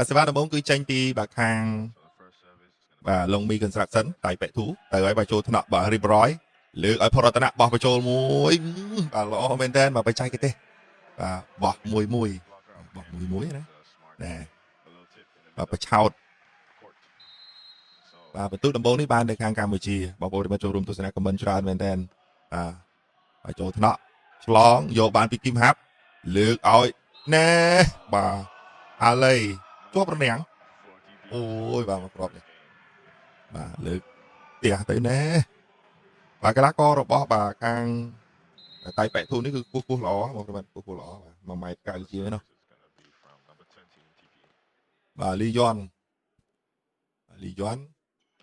សេវាដំបូងគឺចេញពីបាខាងបាទលងមី construction តៃប៉ែធូទៅឲ្យបើចូលថ្នាក់បាទរៀបរយលើកឲ្យផរតនៈបោះបញ្ចូលមួយបាទល្អមែនតើបាទបច្ចេកទេសបាទបោះមួយមួយបោះមួយមួយណាបាទបឆោតបាទបន្ទុកដំបូងនេះបាននៅខាងកម្ពុជាបងប្អូនមកចូលរួមទស្សនាខមមិនច្រើនមែនតើបាទចូលថ្នាក់ឆ្លងយកបានពីគីមហាប់លើកឲ្យណែបាទអាឡៃជាប់រនាំងអូយបាទមកគ្រាប់នេះបាទលើកផ្ទះទៅណែបាទកីឡាកររបស់បាទខាងតៃប៉ែធូនេះគឺគោះល្អបងប្អូនគោះល្អបាទ1ម៉ែត្រ90ជាងនោះបាទលីយ៉ន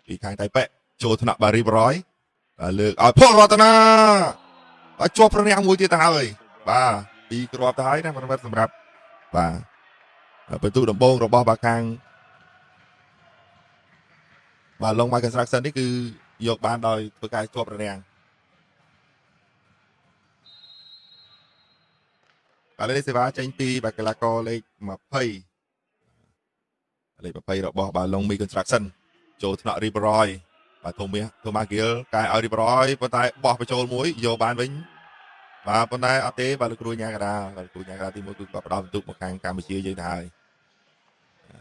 ពីខាងតៃប៉ែចូលថ្នាក់បាទរៀបរយលើកឲ្យផលរតនាបាទជាប់រនាំងមួយទៀតទៅហើយបាទពីគ្រាប់ទៅហើយណាបងប្អូនសម្រាប់បាទបន្ទុកដំបូងរបស់បាទខាងបាទឡុងម៉ៃ construction នេះគឺយកបានដោយធ្វើការជាប់រនាំងបាទលេខសេវាចេញពីបាទកីឡាករលេខ20របស់បាទឡុងមី construction ចូលថ្នាក់រៀបរយបាទធូម៉ាហ្គីលកែឲ្យរៀបរយប៉ុន្តែបោះបញ្ចូលមួយយកបានវិញបាទប៉ុន្តែអត់ទេបាទលោកគ្រូញ៉ាកាដាបាទគ្រូញ៉ាកាដាទី1គឺគាត់ផ្ដល់បន្ទុកមកខាងកម្ពុជាយើងទៅហើយ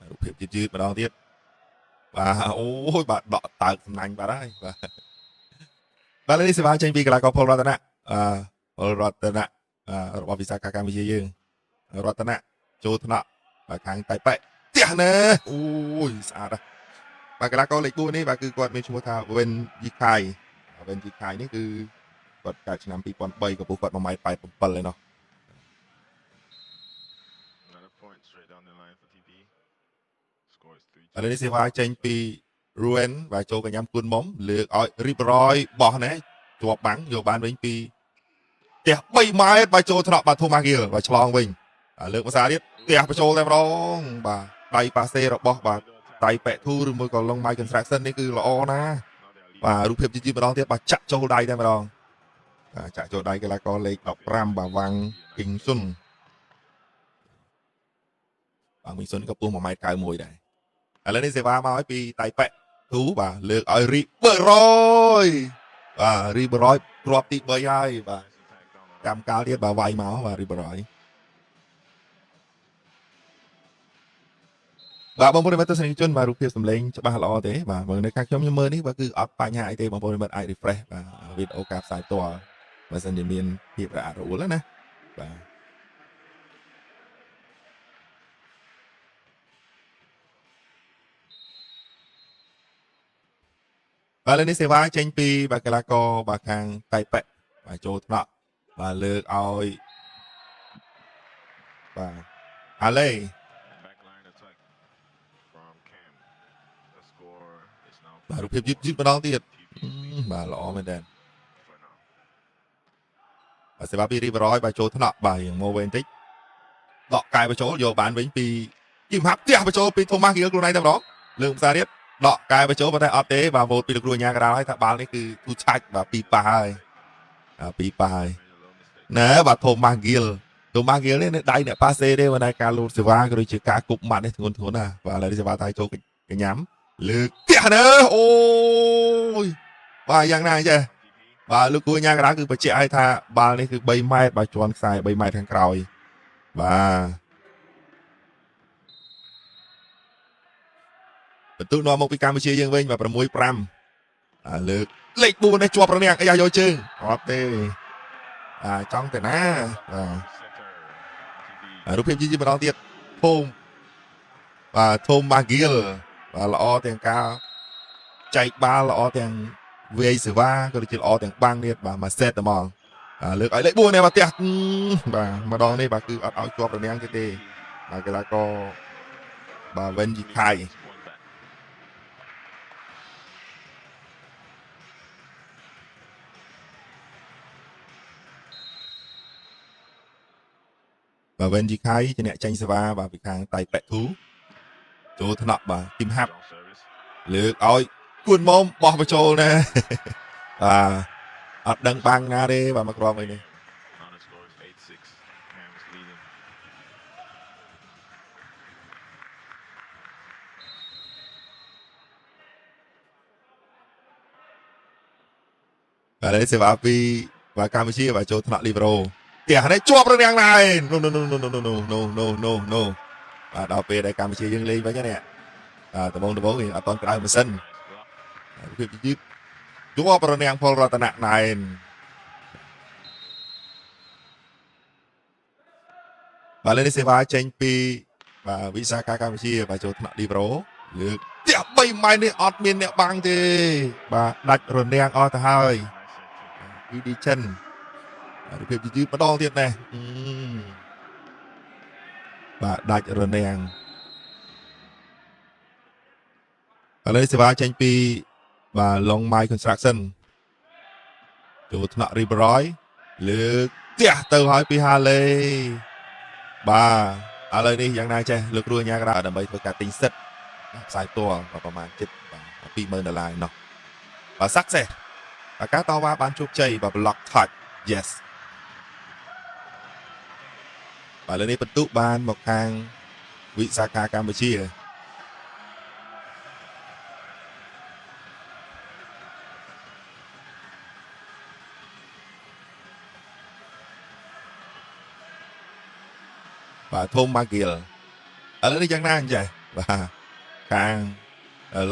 រូបភាពយឺតម្ដងទៀតបាទអូយបាទដកតើកសំណាញ់បាទហើយបាទលេខសេវាចេញពីកីឡាករផលរតនៈផលរតនៈរបស់វិសាខាកម្ពុជាយើងរតនៈចូលថ្នាក់បាទខាងតៃប៉ែផ្ទះណែអូយស្អាតណាស់បាទកីឡាករលេខ4នេះបាទគឺគាត់មានឈ្មោះថាវិនយីខាយនេះគឺគាត់កើតឆ្នាំ2003កម្ពស់គាត់1.87 ម៉ែត្រឯណោះឥឡូវនេះសេវាចេញពី Ruen បាទចូលកញ្ញាំគួនមុំលើកឲ្យរៀបរយបោះណែជាប់បាំងយកបានវិញពីផ្ទះ3ម៉ែត្របាទចូលថ្នាក់បាទធូម៉ាហ្គីលបាទឆ្លងវិញលើកភាសាទៀតផ្ទះបញ្ចូលតែម្ដងបាទដៃប៉ាសេរបស់បាទដៃប៉ែធូឬមួយក៏ឡុងម៉ៃ construction នេះគឺល្អណាស់បាទរូបភាពយឺតម្ដងទៀតបាទចាក់ចូលដៃតែម្ដងបាទចាក់ចូលដៃកីឡាករលេខ15បាទវ៉ាងគីងស៊ុនបាទមីស៊ុនក៏ពស់1.91 ម៉ែត្រដែរឥឡូវនេះសេវាមកឲ្យពីតៃប៉ែធូបាទលើកឲ្យរីបរយបាទរីបរយគ្រាប់ទី3ហើយបាទកម្មកាលទៀតបាទវាយមកបាទរីបរយបាទបងប្អូនមិត្តទស្សនិកជនបាទរូបភាពសម្លេងច្បាស់ល្អទេបាទមើលនៅខាងខ្ញុំមើលនេះបាទគឺអត់បញ្ហាអីទេបងប្អូនមិត្តអាច refresh បាទវីដេអូការផ្សាយផ្ទាល់បើសិនជាមានភាពរអាក់រអួលណាបាទបាទលើនេះសេវាចេញពីបាទកីឡាករបាទខាងតៃប៉ែបាទចូលថ្នាក់បាទលើកឲ្យបាទអាឡេបាទរូបភាពយឺតម្ដងទៀតបាទល្អមែនតើបាទសេវាពីរីបរយបាទចូលថ្នាក់បាទយ៉ាងមកវិញបន្តិចដកកែបញ្ចូលយកបានវិញពីគីមហាប់ផ្ទះបញ្ចូលពីធូម៉ាស់គីលខ្លួនឯងតែម្ដងលើកភាសាទៀតដកកែបញ្ចូលប៉ុន្តែអត់ទេបាទវោតពីលោកគ្រូញ៉ាកដាលហើយថាបាល់នេះគឺទូឆាច់បាទ2ប៉ះហើយ2ប៉ះហើយណែបាទធូម៉ាស់គីលនេះដៃអ្នកប៉ាសេទេបើតែការលូតសេវាក៏ដូចជាការគប់ម៉ាត់នេះធ្ងន់ណាបាទឥឡូវសេវាថៃចូលកញ្ញាំលើកផ្ទះណើអូយបាទយ៉ាងណាចេះបាទលោកគួរញ៉ាកដាលគឺបញ្ជាក់ឲ្យថាបាល់នេះគឺ3ម៉ែត្របាទជាន់ខ្សែ3ម៉ែត្រខាងក្រោយបាទបន្ទុកនាំមកពីកម្ពុជាយើងវិញបាទ6-5លើកលេខ4នេះជាប់រនាំងអាយ៉ាយកជើងអត់ទេចង់ទៅណាបាទរូបភាពយឺតម្ដងទៀតធូម៉ាហ្គីលបាទល្អទាំងការចែកបាល់ល្អទាំងវាយសេវាក៏ដូចជាល្អទាំងបាំងទៀតបាទមួយសេតតែមកលើកឲ្យលេខ4នេះបាទផ្ទះបាទម្ដងនេះបាទគឺអត់ឲ្យជាប់រនាំងទេបាទកីឡាករបាទវិនជីខៃបាទវិនជីខៃជាអ្នកចាញ់សេវាបាទពីខាងតៃប៉ែធូចូលថ្នាក់បាទទីមហាប់លើកឲ្យគួនមុំបោះបញ្ចូលណាបាទអត់ដឹងបាំងណាទេបាទមកគ្រាប់អីនេះ ឥឡូវសេវាពីបាទកម្ពុជាបាទចូលថ្នាក់លីបេរ៉ូផ្ទះនេះជាប់រនាំងណាយ no បាទដល់ពេលដែលកម្ពុជាយើងលេងវិញនេះដំបងយើងអត់តក្តៅម៉ាស៊ីនភាពយឺតជាប់រនាំងផលរតនៈណែនបាទលេងសេវាចេញពីបាទវិសាខាកម្ពុជាបាទចូលថ្នាក់លីបេរ៉ូលើកផ្ទះ3ម៉ែត្រនេះអត់មានអ្នកបាំងទេបាទដាច់រនាំងអស់ទៅហើយអ៊ីឌីចិនរូបភាពយឺតម្ដងទៀតនេះបាទដាច់រនាំងឥឡូវសេវាចេញពីបាទ Long My Construction ចូលថ្នាក់រីបរយលើកផ្ទះទៅហើយពីហាឡេបាទឥឡូវនេះយ៉ាងណាចេះលោកគ្រូញ៉ាកដាដើម្បីធ្វើការទិញសិទ្ធផ្សាយផ្ទាល់ប្រមាណជិត$20,000ណោះបាទ success ការតវ៉ាបានជោគជ័យបាទ block touch yes បាទលើនេះបន្ទុកបានមកខាងវិសាខាកម្ពុជាបាទធំម៉ាហ្គីលឥឡូវនេះយ៉ាងណាអញ្ចឹងបាទខាង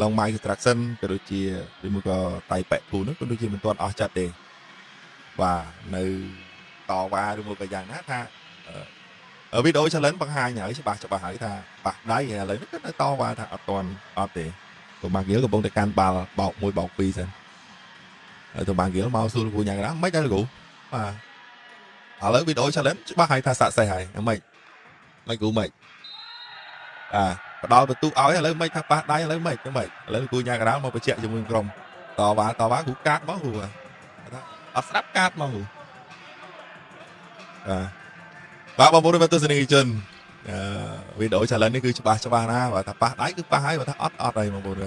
Long My Construction ក៏ដូចជាឬមួយក៏តៃប៉ែធូនោះក៏ដូចជាមិនទាន់អស់ចិត្តទេបាទនៅតវ៉ាឬមួយក៏យ៉ាងណាថាវីដេអូ challenge បង្ហាញហើយច្បាស់ហើយថាបាក់ដៃឥឡូវនេះគឺនៅតវ៉ាថាអត់ទេទៅម៉ាហ្គីលកំពុងតែកាន់បាល់បោក1បោក2សិនហើយទៅម៉ាហ្គីលមកសួរលោកគ្រូយ៉ាងណាមិនដែរលោកគ្រូបាទឥឡូវវីដេអូ challenge ច្បាស់ហើយថាស័ក្តិសិទ្ធិហើយមិនគ្រូមិនផ្ដល់បន្ទុកឲ្យឥឡូវមិនថាប៉ះដៃឥឡូវមិនឥឡូវគូញ៉ាកដាលមកបញ្ជាក់ជាមួយក្រុមតវ៉ាគូកាត់មកគ្រូថាអត់ស្ដាប់កាត់មកគ្រូបាទបងប្អូនទស្សនិកជនវីដេអូ challenge នេះគឺច្បាស់ណាបាទថាប៉ះដៃគឺប៉ះហើយបើថាអត់ហើយបងប្អូន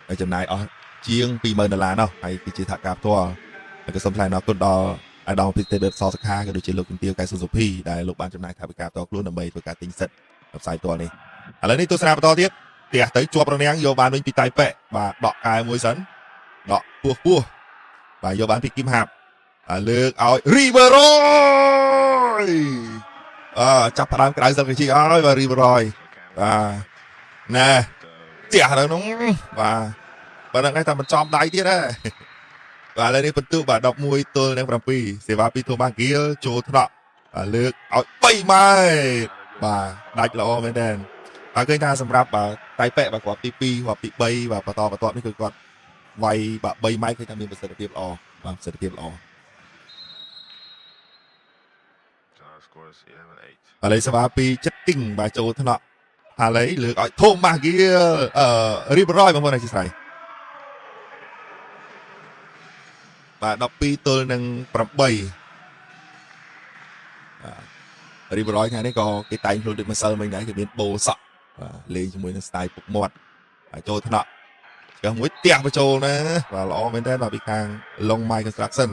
ហើយចំណាយអស់ជាង$20,000ណោះហើយគឺជាថវិកាផ្ទាល់ហើយក៏សូមថ្លែងអរគុណដល់អាដាមពីទេដេតសសខាក៏ដូចជាលោកជំទាវកែសុសុភីដែលលោកបានចំណាយថវិកាផ្ទាល់ខ្លួនដើម្បីធ្វើការទិញសិទ្ធិផ្សាយផ្ទាល់នេះឥឡូវនេះទស្សនាបន្តទៀតផ្ទះទៅជាប់រនាំងយកបានវិញពីតៃប៉ែបាទដកកែមួយសិនដកពោះបាទយកបានពីគីមហាប់លើកឲ្យ Riveroy ចាប់ផ្ដើមក្តៅសិលជីឲ្យបាទ Riveroy បាទណែផ្ទះនៅនោះបាទបើនឹងឯងថាមិនចំដៃទៀតហ៎បាទឥឡូវនេះបន្ទុកបាទ11-7 សេវាពីធូម៉ាហ្គីលចូលថ្នាក់លើកឲ្យ3ម៉ែត្របាទដាច់ល្អមែនតើហើយឃើញថាសម្រាប់បាទតៃប៉ែបាទគាត់ទី2គាត់ទី3បាទបន្តនេះគឺគាត់វាយបាទ3ម៉ែត្រឃើញថាមានប្រសិទ្ធភាពល្អបាទប្រសិទ្ធភាពល្អឥឡូវសេវាពីចិត្តគីងបាទចូលថ្នាក់ហាឡេលើកឲ្យធូម៉ាហ្គីលរីបរយបងប្អូនអធិស្ឋានបាទ12-8រីបរយថ្ងៃនេះក៏គេតែងខ្លួនដូចម្សិលមិញដែរគេមានបូសក់លេងជាមួយនឹង style ពុកមាត់ចូលថ្នាក់ឆ្កឹះមួយផ្ទះបញ្ចូលណាបាទល្អមែនតើបាទពីខាង Long My Construction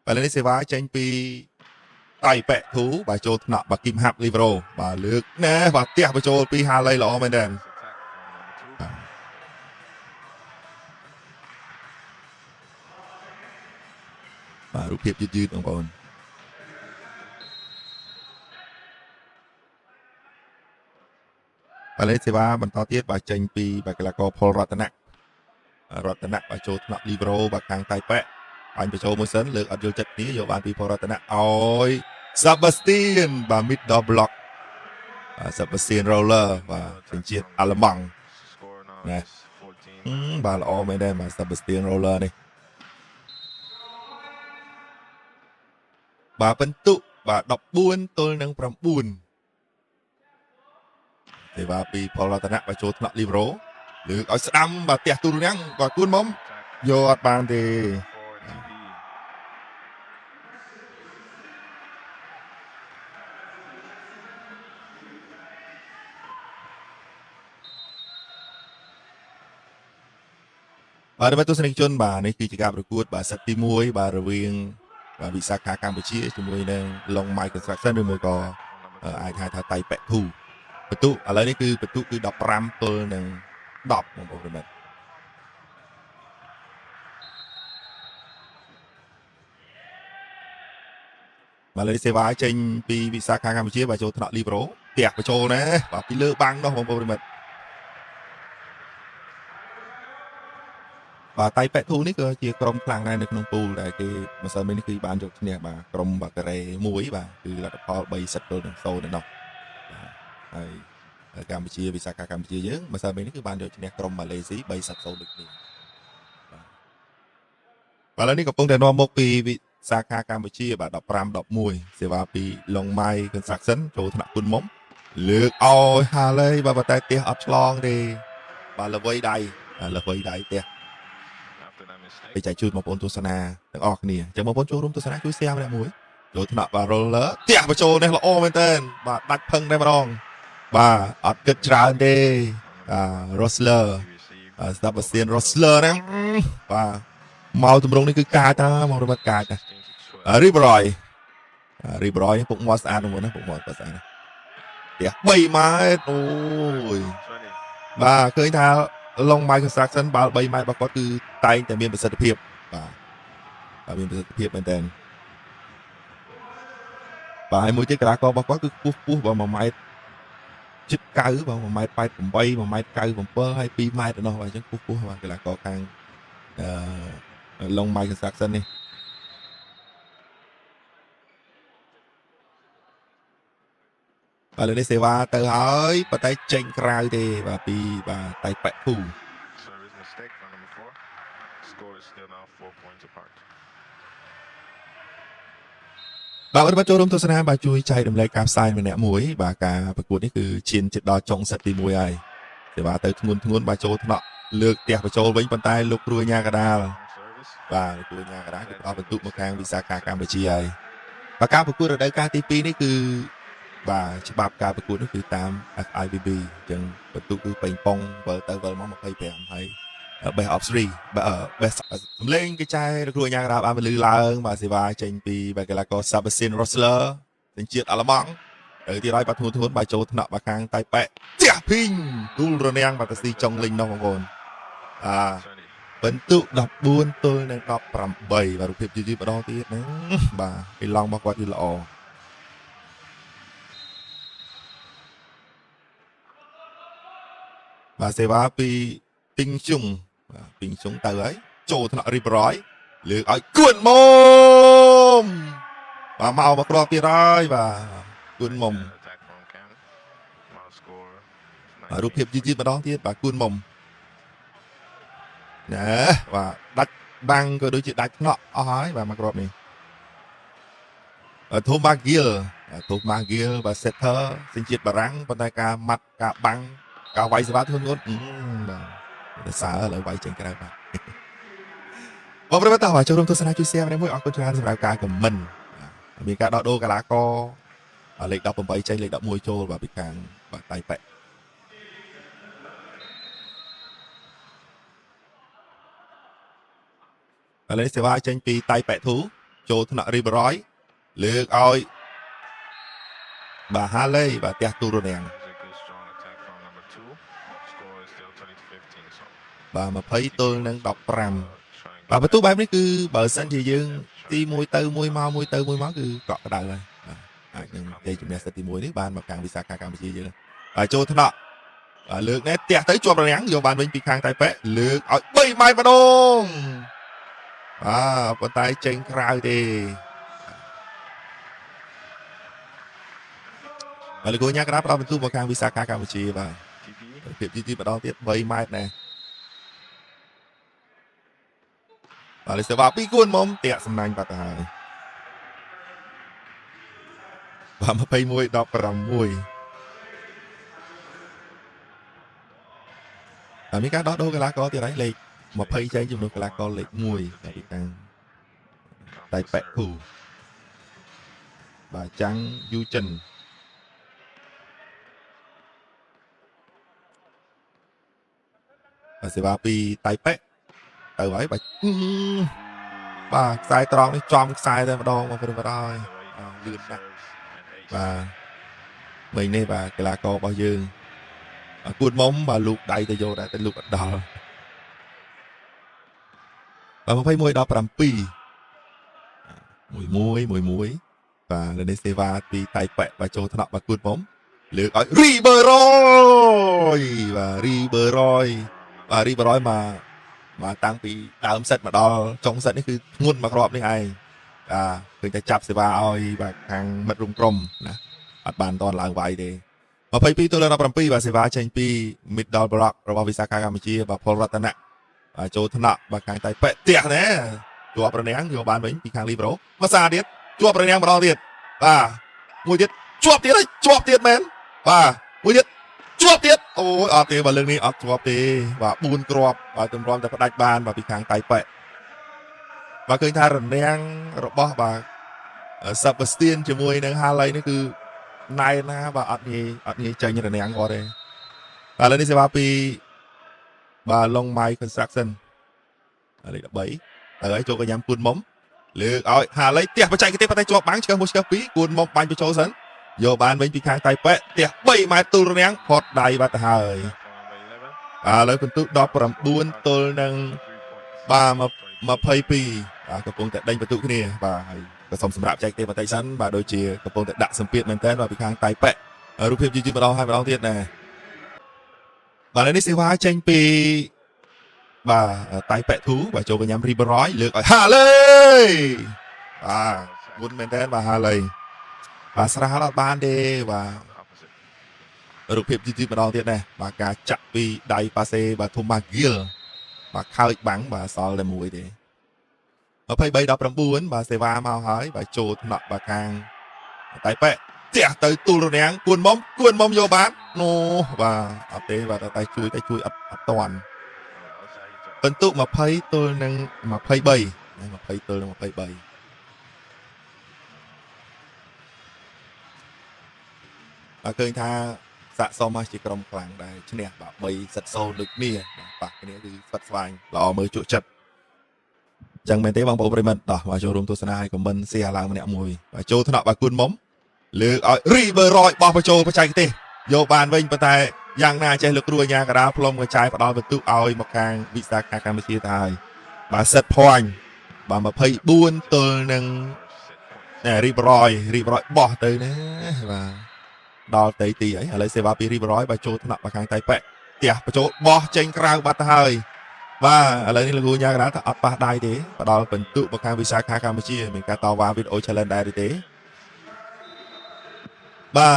ឥឡូវនេះសេវាចេញពីតៃប៉ែធូបាទចូលថ្នាក់បាទគីមហាប់លីវេរ៉ូបាទលើកណែបាទផ្ទះបញ្ចូលពីហាឡេល្អមែនតើបាទរូបភាពយឺតបងប្អូនឥឡូវសេវាបន្តទៀតបាទចេញពីបាទកីឡាករផលរតនៈបាទចូលថ្នាក់លីវេរ៉ូបាទខាងតៃប៉ែបាញ់បញ្ចូលមួយសិនលើកអត់យល់ចិត្តគ្នាយកបានពីផលរតនៈឲ្យ Sebastian បាទ middle block Sebastian Roller បាទជំនឿជាតិអាល្លឺម៉ង់ណាបាទល្អមែនដែរបាទ Sebastian Roller នេះបាទបន្ទុកបាទ14-9ទេវ៉ាពីផលរតនៈបាទចូលថ្នាក់លីវេរ៉ូលើកឲ្យស្ដាំបាទផ្ទះទូរនាំងបាទគួនមុំយកអត់បានទេ បាទដើម្បីទស្សនិកជនបាទនេះគឺជាការប្រកួតបាទសិតទី1បាទរវាងបាទវិសាខាកម្ពុជាជាមួយនឹង Long Mai Construction ឬមួយក៏អាចហៅថាតៃប៉ែធូបន្ទុឥឡូវនេះគឺបន្ទុគឺ15ទល់នឹង10បងប្អូនបាទបាទលេសេវាចេញពីវិសាខាកម្ពុជាបាទចូលថ្នាក់លីប្រូផ្ទះបញ្ចូលណាបាទពីលើបាំងនោះបងប្អូនបាទបាទតៃប៉ែធូនេះក៏ជាក្រុមខ្លាំងដែរនៅក្នុងពូលដែលគេម្សិលមិញនេះគឺបានយកឈ្នះបាទក្រុមបាការ៉េ1បាទគឺលទ្ធផល30ទល់នឹង0នៅនោះបាទហើយកម្ពុជាវិសាខាកម្ពុជាយើងម្សិលមិញនេះគឺបានយកឈ្នះក្រុមម៉ាឡេស៊ី30-0ដូចគ្នាបាទឥឡូវនេះកំពុងតែនាំមកពីវិសាខាកម្ពុជាបាទ15-11សេវាពី Long Mai Construction ចូលថ្នាក់គុណមុំលើកឲ្យហាឡេបាទតែផ្ទះអត់ឆ្លងទេបាទល្វីដៃផ្ទះไปចែកជូនបងប្អូនទស្សនាទាំងអស់គ្នាអញ្ចឹងបងប្អូនចូលរួមទស្សនាជួយ share ម្នាក់មួយចូលថ្នាក់បាទ roller ផ្ទះបញ្ចូលនេះល្អមែនតើបាទដាច់ផឹងតែម្ដងបាទអត់គិតច្រើនទេRosler ស្ដាប់អាស៊ាន Rosler ហ្នឹងបាទមកទម្រង់នេះគឺកាចតាមករត់កាចតាRiberoy ពុកមាត់ស្អាតហ្នឹងណាពុកមាត់ស្អាតណាផ្ទះ3ម៉ែត្រអូយបាទឃើញថា Long Mai Construction បាល់3ម៉ែត្ររបស់គាត់គឺតែងតែមានប្រសិទ្ធភាពបាទមានប្រសិទ្ធភាពមែនតើបាទហើយមួយទៀតកីឡាកររបស់គាត់គឺខ្ពស់បាទ1ម៉ែត្រជិត9បាទ1ម៉ែត្រ88 1ម៉ែត្រ97ហើយ2ម៉ែត្រឯណោះបាទអញ្ចឹងខ្ពស់បាទកីឡាករខាងLong Mai Construction នេះបាទលើនេះសេវាទៅហើយប៉ុន្តែចេញក្រៅទេបាទពីបាទតៃប៉ែធូបាទចូលរួមទស្សនាបាទជួយចែករំលែកការផ្សាយម្នាក់មួយបាទការប្រកួតនេះគឺឈានជិតដល់ចុងសិតទី1ហើយសេវាទៅធ្ងន់បាទចូលថ្នាក់លើកផ្ទះបញ្ចូលវិញប៉ុន្តែលោកគ្រូញ៉ាកដាលបាទលោកគ្រូញ៉ាកដាលគឺផ្ដល់បន្ទុកមកខាងវិសាខាកម្ពុជាហើយបាទការប្រកួតរដូវកាលទី2នេះគឺបាទច្បាប់ការប្រកួតនេះគឺតាម FIVB អញ្ចឹងបន្ទុកគឺពេញប៉ុងវិលទៅវិលមក25ហើយbest of 3បាទ best សំឡេងគេចែលោកគ្រូញ៉ាកដាលបានពលឺឡើងបាទសេវាចេញពីបាទកីឡាករ Sebastian Rosler សញ្ជាតិអាល្លឺម៉ង់ទៅទៀតហើយបាទធ្ងន់បាទចូលថ្នាក់បាទខាងតៃប៉ែជះភីងទូលរនាំងបាទទៅស៊ីចុងលីងនោះបងប្អូនបន្ទុក14ទល់នឹង18បាទរូបភាពយឺតម្ដងទៀតណាបាទពីឡង់របស់គាត់គឺល្អបាទសេវាពីពីងជុងបាទពីងជុងទៅហើយចូលថ្នាក់រីបរយលើកឲ្យគួនមុំបាទមកគ្រាប់ទៀតហើយបាទគួនមុំរូបភាពយឺតម្ដងទៀតបាទគួនមុំណាបាទដាច់បាំងក៏ដូចជាដាច់ថ្នាក់អស់ហើយបាទមកគ្រាប់នេះThomas Gill បាទ setter សញ្ជាតិបារាំងប៉ុន្តែការម៉ាត់ការបាំងការវាយសេវាធ្ងន់បាទតែសើឥឡូវវាយចេញក្រៅបាទបងប្អូនតើចូលរួមទស្សនាជួយ share ម្នាក់មួយអរគុណច្រើនសម្រាប់ការ comment មានការដោះដូរកីឡាករលេខ18ចេញលេខ11ចូលបាទពីខាងបាទតៃប៉ែឥឡូវសេវាចេញពីតៃប៉ែធូចូលថ្នាក់រីបរយលើកឲ្យបាទហាឡេបាទផ្ទះទូរនាំងបាទ20ទល់នឹង15បាទបន្ទុកបែបនេះគឺបើសិនជាយើងទី1ទៅ1មក1ទៅ1មកគឺកក់ក្ដៅហើយបាទអាចនឹងជ័យជំនះសិតទី1នេះបានមកខាងវិសាខាកម្ពុជាយើងហើយចូលថ្នាក់លើកនេះផ្ទះទៅជាប់រនាំងយកបានវិញពីខាងតៃប៉ែលើកឲ្យ3ម៉ែត្រម្ដងប៉ុន្តែចេញក្រៅទេហើយលោកញ៉ាកដាផ្ដល់បន្ទុកមកខាងវិសាខាកម្ពុជាបាទភាពយឺតម្ដងទៀត3ម៉ែត្រណាបាទលេសេវាពីគួនមុំតាក់សំណាញ់បាត់ទៅហើយបាទ21-16តែមានការដោះដូរកីឡាករទៀតហើយលេខ20ចេញចំនួនកីឡាករលេខ1ពីខាងតៃប៉ែធូបាទចាំងយូចិនសេវាពីតៃប៉ែ từ ấy bà sai tròn đi tròn sai ra mà đo mà phải rồi lươn nè và mình đây và cái là co bao dương cuốn móng và lục đầy từ vô đã tới lục đỏ và mình thấy môi đó làm pi mùi muối và lần đây Seva thì tay quẹ và trâu thọ và cuốn móng lựa gọi Riberoy mà tăngពីដើមសិតមកដល់ចុងសិតនេះគឺធ្ងន់មកគ្រាប់នេះឯងឃើញតែចាប់សេវាឲ្យបាទខាងមិត្តរួមក្រុមណាអត់បានតឡើងវាយទេ22ទល់នឹង17បាទសេវាចេញពី middle block របស់វិសាខាកម្ពុជាបាទផលរតនៈចូលថ្នាក់បាទខាងតៃប៉ែផ្ទះណាជាប់រនាំងយកបានវិញពីខាងលីប្រូមកសាទៀតជាប់រនាំងម្ដងទៀតបាទមួយទៀតជាប់ទៀតមែនបាទមួយទៀតជាប់ទៀតអូយអត់ទេបាទលើកនេះអត់ជាប់ទេបាទ4គ្រាប់បាទទម្រាំតែផ្ដាច់បានបាទពីខាងតៃប៉ែបាទឃើញថារនាំងរបស់បាទសាប់បស្ទៀនជាមួយនឹងហាឡៃនេះគឺណៃណាបាទអត់ងាយចេញរនាំងគាត់ទេបាទឥឡូវនេះសេវាពីបាទ Long Mai Construction លេខ13ហើយចូលកញ្ញាំគួនមុំលើកឲ្យហាឡៃផ្ទះបច្ចេកទេសប៉ុន្តែជាប់បាំងឆ្កឹះ1ឆ្កឹះ2គួនមុំបាញ់បញ្ចូលសិនយកបានវិញពីខាងតៃប៉ែផ្ទះ3ម៉ែត្រទូលរនាំងផតដៃបាត់ទៅហើយឥឡូវពិន្ទុ19ទល់នឹងបាទ22បាទកំពុងតែដេញបន្ទុកគ្នាបាទហើយក៏សូមសម្រាប់ចែកទេបន្តិចសិនបាទដូចជាកំពុងតែដាក់សម្ពាធមែនតើបាទពីខាងតៃប៉ែរូបភាពយឺតម្ដងហើយម្ដងទៀតណាបាទនេះសេវាចេញពីបាទតៃប៉ែធូបាទចូលកញ្ញាំរីបរយលើកឲ្យហាឡេបាទមុនមែនតើបាទហាឡេបាទស្រាលអត់បានទេបាទរូបភាពយឺតម្ដងទៀតណាបាទការចាក់ពីដៃប៉ាសេបាទធូម៉ាហ្គីលបាទខើចបាំងបាទសល់តែមួយទេ23-19បាទសេវាមកហើយបាទចូលថ្នាក់បាទខាងតៃប៉ែផ្ទះទៅទូលរនាំងគួនមុំយកបានណូបាទអត់ទេបាទតែជួយអត់តាន់ពិន្ទុ20ទល់នឹង23 20ទល់នឹង23បាទឃើញថាសាក់សមមកជាក្រុមខ្លាំងដែរឈ្នះបាទ3-0ដូចគ្នាបាទគ្នាគឺស្វិតស្វាញល្អមើលជក់ចិត្តចឹងមែនទេបងប្អូនប្រិមិត្តដោះមកចូលរួមទស្សនាឲ្យខមមិនshareឡើងម្នាក់មួយបាទចូលថ្នាក់បាទគួនមុំលើកឲ្យរីបឺរយបោះបញ្ចូលបច្ចេកទេសយកបានវិញប៉ុន្តែយ៉ាងណាចេះលោកគ្រូអាញាកដាលផ្លុំកញ្ចាយផ្ដល់បន្ទុកឲ្យមកខាងវិសាខាកម្ពុជាទៅហើយបាទសិតភ័ញបាទ24ទល់នឹងរីបឺរយបោះទៅណាបាទដល់ទីហើយឥឡូវសេវាពីរីបឺរយបាទចូលថ្នាក់មកខាងតៃប៉ែផ្ទះបញ្ចូលបោះចេញក្រៅបាត់ទៅហើយបាទឥឡូវនេះលោកគ្រូអាញាកដាលថាអត់ប៉ះដៃទេផ្ដល់បន្ទុកមកខាងវិសាខាកម្ពុជាមានការតវ៉ាវីដេអូ challenge ដែរទេបាទ